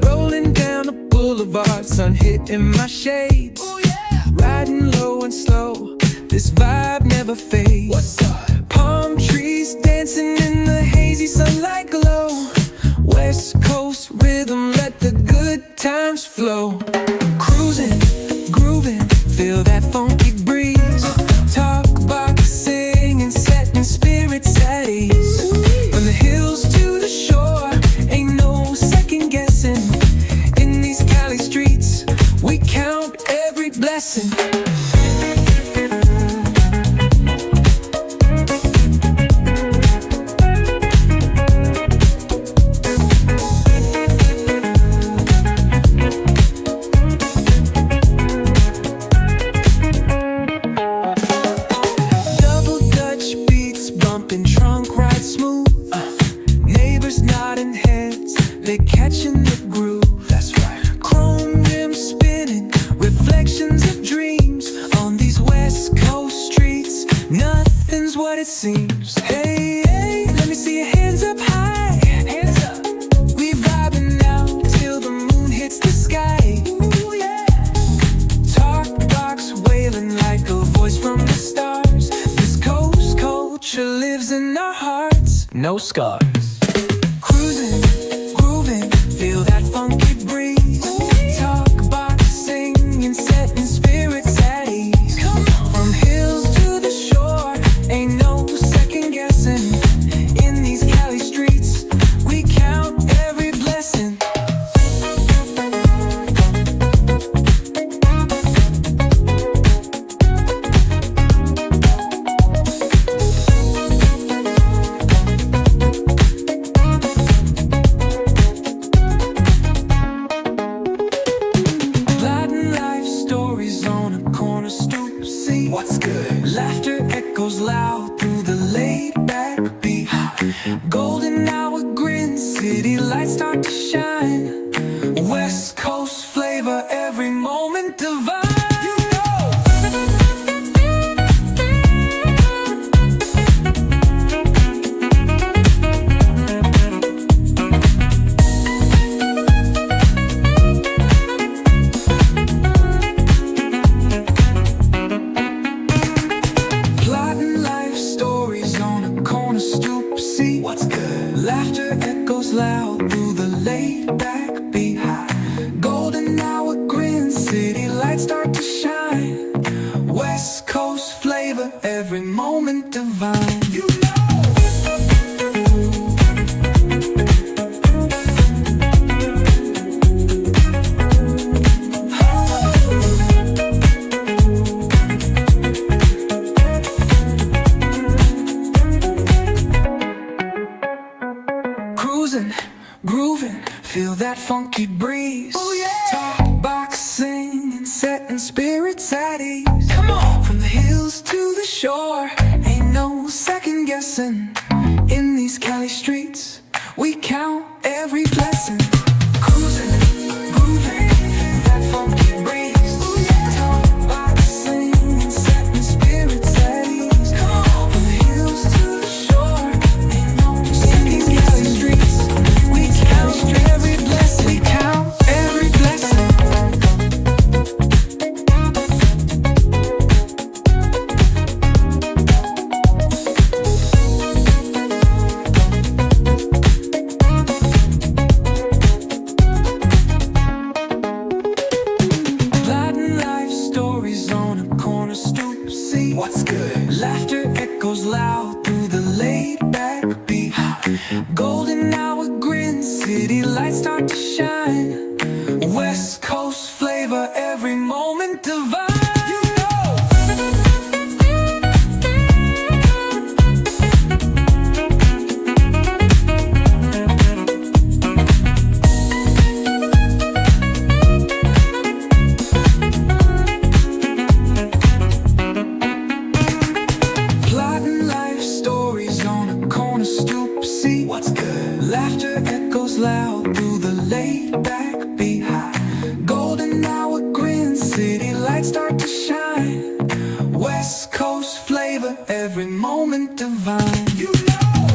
Rolling down the boulevard, sun hitting my shades. Riding low and slow, this vibe never fades. Palm trees dancing in the hazy sunlight glow. West Coast rhythm, let the good times flow. Cruising, grooving, feel that funky breeze. Talk about singing, setting spirits at ease. From the hills to the shore, ain't no second guessing. In these Cali streets, we count every blessing. Trunk ride smooth, neighbors nodding heads, they catching the groove. That's right. Chrome rims spinning, reflections of dreams on these West Coast streets. Nothing's what it seems. Hey, hey, let me see your hands up high. Hands up. We vibing now till the moon hits the sky. Ooh, yeah. Talk box wailing like a voice from the stars. This coast culture lives in our hearts, no scars. Cruising, grooving, feel that funky breeze. Talk about singing, setting spirits at ease. From hills to the shore, ain't no second guessing. In these Cali streets, we count every blessing. What's good? Laughter echoes loud through the laid-back beat. Golden hour grin, city lights start to shine. West Coast flavor, every moment divine. What's good? Laughter echoes loud through the laid-back beat. Golden hour grin, city lights start to shine. West Coast flavor, every moment divine. You know. Cruising, grooving, feel that funky breeze. Oh yeah. Talk box singing, setting spirits at ease. Come on. From the hills to the shore, ain't no second guessing. In these Cali streets, we count every blessing. Cruising, grooving, feel that funky breeze. Talk box singing, setting spirits at ease. Come on. From the hills to the shore, ain't no in these Cali streets. We count every blessing. We count every blessing. Latin life stories on a corner stoop. See what's good? Laughter echoes loud through the laid-back beat. Golden hour grin, city lights start to shine. West Coast flavor, every moment divine. You know. Plotting life stories on a corner stoop. See what's good? Laughter echoes loud through the laid-back beat. Go every moment divine. You know.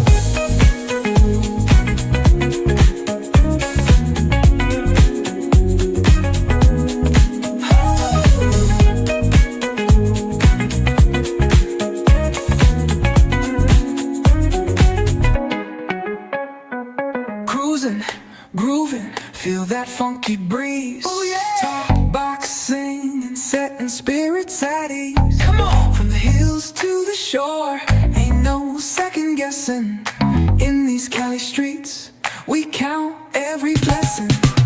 Cruising, grooving, feel that funky breeze. Oh yeah. Talk boxing and setting spirits at ease. Come on, from the hills to the shore, ain't no second guessing. In these Cali streets, we count every blessing.